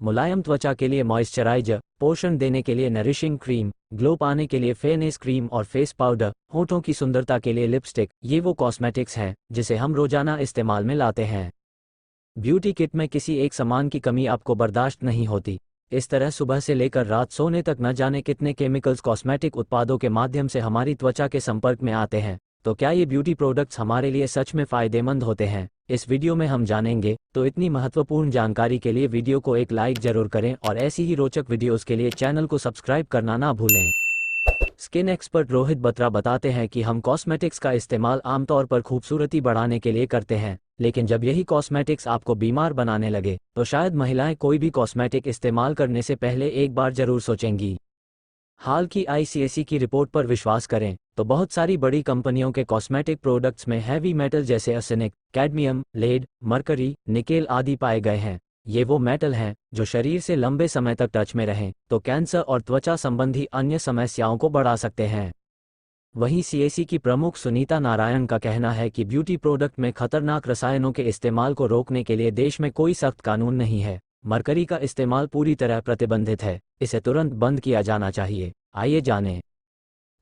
मुलायम त्वचा के लिए मॉइस्चराइजर, पोषण देने के लिए नरिशिंग क्रीम, ग्लो पाने के लिए फेयरनेस क्रीम और फेस पाउडर, होठों की सुंदरता के लिए लिपस्टिक, ये वो कॉस्मेटिक्स हैं जिसे हम रोजाना इस्तेमाल में लाते हैं। ब्यूटी किट में किसी एक सामान की कमी आपको बर्दाश्त नहीं होती। इस तरह सुबह से लेकर रात सोने तक न जाने कितने केमिकल्स कॉस्मेटिक उत्पादों के माध्यम से हमारी त्वचा के संपर्क में आते हैं। तो क्या ये ब्यूटी प्रोडक्ट्स हमारे लिए सच में फ़ायदेमंद होते हैं? इस वीडियो में हम जानेंगे। तो इतनी महत्वपूर्ण जानकारी के लिए वीडियो को एक लाइक जरूर करें और ऐसी ही रोचक वीडियोस के लिए चैनल को सब्सक्राइब करना ना भूलें। स्किन एक्सपर्ट रोहित बत्रा बताते हैं कि हम कॉस्मेटिक्स का इस्तेमाल आमतौर पर खूबसूरती बढ़ाने के लिए करते हैं, लेकिन जब यही कॉस्मेटिक्स आपको बीमार बनाने लगे तो शायद महिलाएं कोई भी कॉस्मेटिक इस्तेमाल करने से पहले एक बार जरूर सोचेंगी। हाल की आईसीएसी की रिपोर्ट पर विश्वास करें तो बहुत सारी बड़ी कंपनियों के कॉस्मेटिक प्रोडक्ट्स में हैवी मेटल जैसे arsenic, cadmium, lead, mercury, nickel आदि पाए गए हैं। ये वो मेटल हैं जो शरीर से लंबे समय तक टच में रहें तो कैंसर और त्वचा संबंधी अन्य समस्याओं को बढ़ा सकते हैं। वहीं सीएसी की प्रमुख सुनीता नारायण का कहना है कि ब्यूटी प्रोडक्ट में खतरनाक रसायनों के इस्तेमाल को रोकने के लिए देश में कोई सख्त कानून नहीं है। मरकरी का इस्तेमाल पूरी तरह प्रतिबंधित है, इसे तुरंत बंद किया जाना चाहिए। आइए जानें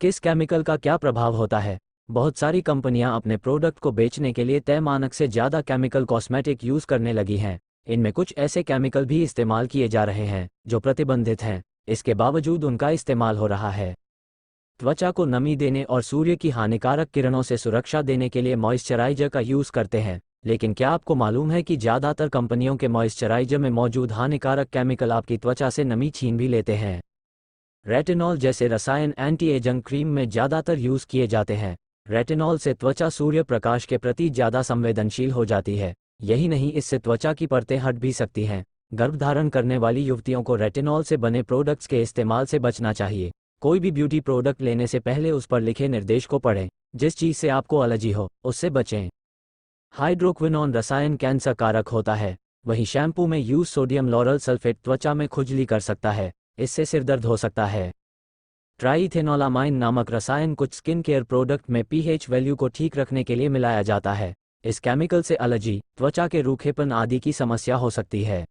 किस केमिकल का क्या प्रभाव होता है। बहुत सारी कंपनियां अपने प्रोडक्ट को बेचने के लिए तय मानक से ज़्यादा केमिकल कॉस्मेटिक यूज़ करने लगी हैं। इनमें कुछ ऐसे केमिकल भी इस्तेमाल किए जा रहे हैं जो प्रतिबंधित हैं, इसके बावजूद उनका इस्तेमाल हो रहा है। त्वचा को नमी देने और सूर्य की हानिकारक किरणों से सुरक्षा देने के लिए मॉइस्चराइजर का यूज़ करते हैं, लेकिन क्या आपको मालूम है कि ज़्यादातर कंपनियों के मॉइस्चराइजर में मौजूद हानिकारक केमिकल आपकी त्वचा से नमी छीन भी लेते हैं। रेटिनॉल जैसे रसायन एंटी एजिंग क्रीम में ज़्यादातर यूज़ किए जाते हैं। रेटिनॉल से त्वचा सूर्य प्रकाश के प्रति ज़्यादा संवेदनशील हो जाती है। यही नहीं, इससे त्वचा की परतें हट भी सकती हैं। गर्भधारण करने वाली युवतियों को रेटिनॉल से बने प्रोडक्ट्स के इस्तेमाल से बचना चाहिए। कोई भी ब्यूटी प्रोडक्ट लेने से पहले उस पर लिखे निर्देश को पढ़ें। जिस चीज़ से आपको एलर्जी हो उससे बचें। हाइड्रोक्विनोन रसायन कैंसर कारक होता है। वहीं शैम्पू में यूज सोडियम लॉरल सल्फेट त्वचा में खुजली कर सकता है, इससे सिरदर्द हो सकता है। ट्राइथेनोलामाइन नामक रसायन कुछ स्किन केयर प्रोडक्ट में पीएच वैल्यू को ठीक रखने के लिए मिलाया जाता है। इस केमिकल से एलर्जी, त्वचा के रूखेपन आदि की समस्या हो सकती है।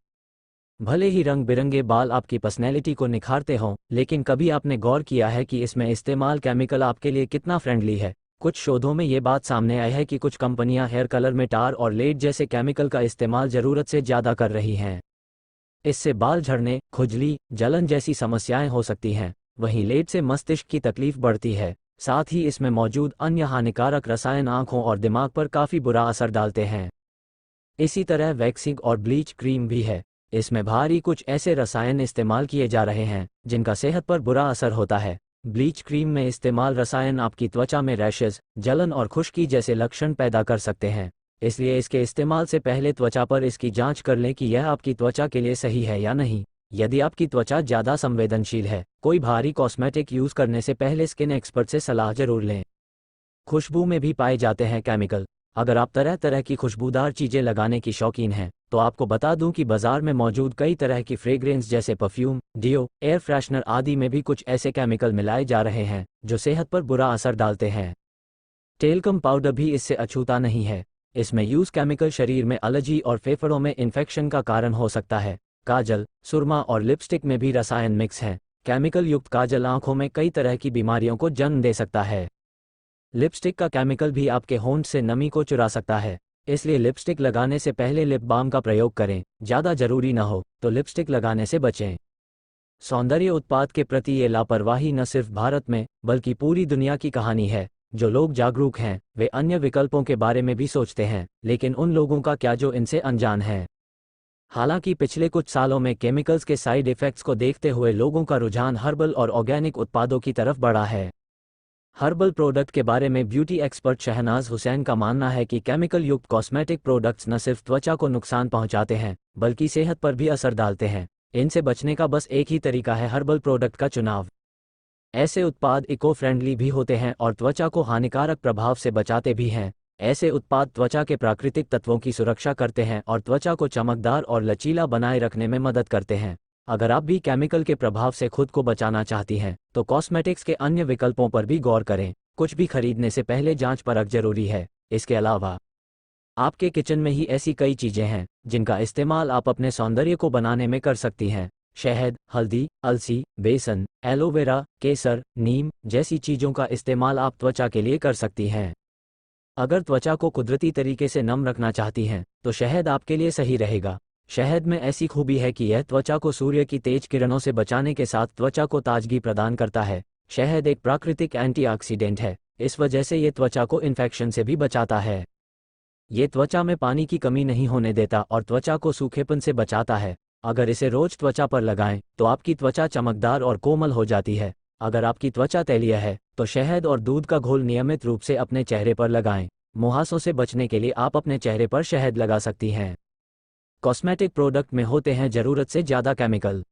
भले ही रंग बिरंगे बाल आपकी पर्सनैलिटी को निखारते हों, लेकिन कभी आपने गौर किया है कि इसमें इस्तेमाल केमिकल आपके लिए कितना फ्रेंडली है? कुछ शोधों में ये बात सामने आई है कि कुछ कंपनियां हेयर कलर में टार और लेड जैसे केमिकल का इस्तेमाल ज़रूरत से ज़्यादा कर रही हैं। इससे बाल झड़ने, खुजली, जलन जैसी समस्याएं हो सकती हैं। वहीं लेड से मस्तिष्क की तकलीफ बढ़ती है। साथ ही इसमें मौजूद अन्य हानिकारक रसायन आंखों और दिमाग पर काफ़ी बुरा असर डालते हैं। इसी तरह वैक्सिंग और ब्लीच क्रीम भी है। इसमें भारी कुछ ऐसे रसायन इस्तेमाल किए जा रहे हैं जिनका सेहत पर बुरा असर होता है। ब्लीच क्रीम में इस्तेमाल रसायन आपकी त्वचा में रैशेज, जलन और खुश्की जैसे लक्षण पैदा कर सकते हैं। इसलिए इसके इस्तेमाल से पहले त्वचा पर इसकी जांच कर लें कि यह आपकी त्वचा के लिए सही है या नहीं। यदि आपकी त्वचा ज़्यादा संवेदनशील है, कोई भारी कॉस्मेटिक यूज़ करने से पहले स्किन एक्सपर्ट से सलाह जरूर लें। खुशबू में भी पाए जाते हैं केमिकल। अगर आप तरह तरह की खुशबूदार चीज़ें लगाने की शौकीन हैं तो आपको बता दूं कि बाजार में मौजूद कई तरह की फ्रेग्रेंस जैसे परफ्यूम, डियो, एयर फ्रेशनर आदि में भी कुछ ऐसे केमिकल मिलाए जा रहे हैं जो सेहत पर बुरा असर डालते हैं। टेल्कम पाउडर भी इससे अछूता नहीं है। इसमें यूज केमिकल शरीर में एलर्जी और फेफड़ों में इन्फेक्शन का कारण हो सकता है। काजल, सुरमा और लिपस्टिक में भी रसायन मिक्स हैं। केमिकल युक्त काजल आंखों में कई तरह की बीमारियों को जन्म दे सकता है। लिपस्टिक का केमिकल भी आपके होंठ से नमी को चुरा सकता है, इसलिए लिपस्टिक लगाने से पहले लिप बाम का प्रयोग करें। ज़्यादा जरूरी न हो तो लिपस्टिक लगाने से बचें। सौंदर्य उत्पाद के प्रति ये लापरवाही न सिर्फ भारत में बल्कि पूरी दुनिया की कहानी है। जो लोग जागरूक हैं वे अन्य विकल्पों के बारे में भी सोचते हैं, लेकिन उन लोगों का क्या जो इनसे अनजान हैं। हालांकि पिछले कुछ सालों में केमिकल्स के साइड इफ़ेक्ट्स को देखते हुए लोगों का रुझान हर्बल और ऑर्गेनिक उत्पादों की तरफ बढ़ा है। हर्बल प्रोडक्ट के बारे में ब्यूटी एक्सपर्ट शहनाज हुसैन का मानना है कि केमिकल युक्त कॉस्मेटिक प्रोडक्ट्स न सिर्फ त्वचा को नुकसान पहुंचाते हैं बल्कि सेहत पर भी असर डालते हैं। इनसे बचने का बस एक ही तरीका है, हर्बल प्रोडक्ट का चुनाव। ऐसे उत्पाद इको फ्रेंडली भी होते हैं और त्वचा को हानिकारक प्रभाव से बचाते भी हैं। ऐसे उत्पाद त्वचा के प्राकृतिक तत्वों की सुरक्षा करते हैं और त्वचा को चमकदार और लचीला बनाए रखने में मदद करते हैं। अगर आप भी केमिकल के प्रभाव से खुद को बचाना चाहती हैं तो कॉस्मेटिक्स के अन्य विकल्पों पर भी गौर करें। कुछ भी खरीदने से पहले जांच परख जरूरी है। इसके अलावा आपके किचन में ही ऐसी कई चीजें हैं जिनका इस्तेमाल आप अपने सौंदर्य को बनाने में कर सकती हैं। शहद, हल्दी, अलसी, बेसन, एलोवेरा, केसर, नीम जैसी चीजों का इस्तेमाल आप त्वचा के लिए कर सकती हैं। अगर त्वचा को कुदरती तरीके से नम रखना चाहती हैं तो शहद आपके लिए सही रहेगा। शहद में ऐसी खूबी है कि यह त्वचा को सूर्य की तेज किरणों से बचाने के साथ त्वचा को ताजगी प्रदान करता है। शहद एक प्राकृतिक एंटीऑक्सीडेंट है, इस वजह से ये त्वचा को इन्फेक्शन से भी बचाता है। ये त्वचा में पानी की कमी नहीं होने देता और त्वचा को सूखेपन से बचाता है। अगर इसे रोज त्वचा पर लगाएं तो आपकी त्वचा चमकदार और कोमल हो जाती है। अगर आपकी त्वचा तैलीय है तो शहद और दूध का घोल नियमित रूप से अपने चेहरे पर लगाएं। मुहासों से बचने के लिए आप अपने चेहरे पर शहद लगा सकती हैं। कॉस्मेटिक प्रोडक्ट में होते हैं ज़रूरत से ज़्यादा केमिकल।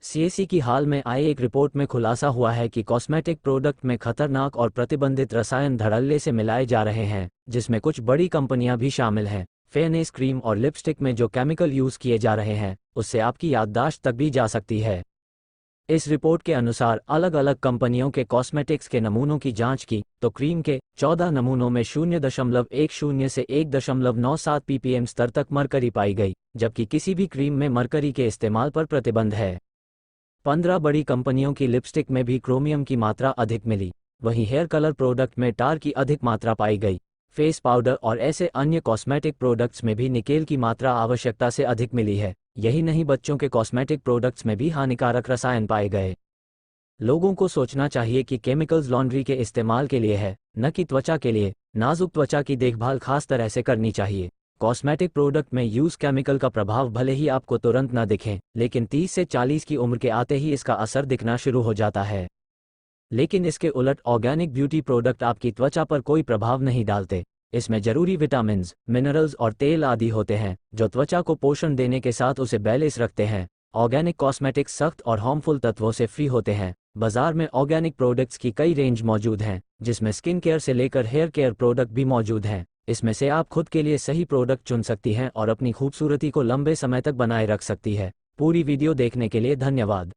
CAC की हाल में आई एक रिपोर्ट में खुलासा हुआ है कि कॉस्मेटिक प्रोडक्ट में खतरनाक और प्रतिबंधित रसायन धड़ल्ले से मिलाए जा रहे हैं, जिसमें कुछ बड़ी कंपनियां भी शामिल हैं। फेयरनेस क्रीम और लिपस्टिक में जो केमिकल यूज़ किए जा रहे हैं उससे आपकी याददाश्त तक भी जा सकती है। इस रिपोर्ट के अनुसार अलग अलग कंपनियों के कॉस्मेटिक्स के नमूनों की जांच की तो क्रीम के 14 नमूनों में 0.10 से 1.97 ppm स्तर तक मरकरी पाई गई, जबकि किसी भी क्रीम में मरकरी के इस्तेमाल पर प्रतिबंध है। 15 बड़ी कंपनियों की लिपस्टिक में भी क्रोमियम की मात्रा अधिक मिली। वहीं हेयर कलर प्रोडक्ट में टार की अधिक मात्रा पाई गई। फेस पाउडर और ऐसे अन्य कॉस्मेटिक प्रोडक्ट्स में भी निकेल की मात्रा आवश्यकता से अधिक मिली है। यही नहीं, बच्चों के कॉस्मेटिक प्रोडक्ट्स में भी हानिकारक रसायन पाए गए। लोगों को सोचना चाहिए कि केमिकल्स लॉन्ड्री के इस्तेमाल के लिए है, न कि त्वचा के लिए। नाजुक त्वचा की देखभाल खास तरह से करनी चाहिए। कॉस्मेटिक प्रोडक्ट में यूज केमिकल का प्रभाव भले ही आपको तुरंत न दिखे, लेकिन 30 से 40 की उम्र के आते ही इसका असर दिखना शुरू हो जाता है। लेकिन इसके उलट ऑर्गेनिक ब्यूटी प्रोडक्ट आपकी त्वचा पर कोई प्रभाव नहीं डालते। इसमें जरूरी विटामिन्स, मिनरल्स और तेल आदि होते हैं जो त्वचा को पोषण देने के साथ उसे बैलेंस रखते हैं। ऑर्गेनिक कॉस्मेटिक्स सख्त और हार्मफुल तत्वों से फ्री होते हैं। बाजार में ऑर्गेनिक प्रोडक्ट्स की कई रेंज मौजूद हैं, जिसमें स्किन केयर से लेकर हेयर केयर प्रोडक्ट भी मौजूद हैं। इसमें से आप खुद के लिए सही प्रोडक्ट चुन सकती हैं और अपनी खूबसूरती को लंबे समय तक बनाए रख सकती है। पूरी वीडियो देखने के लिए धन्यवाद।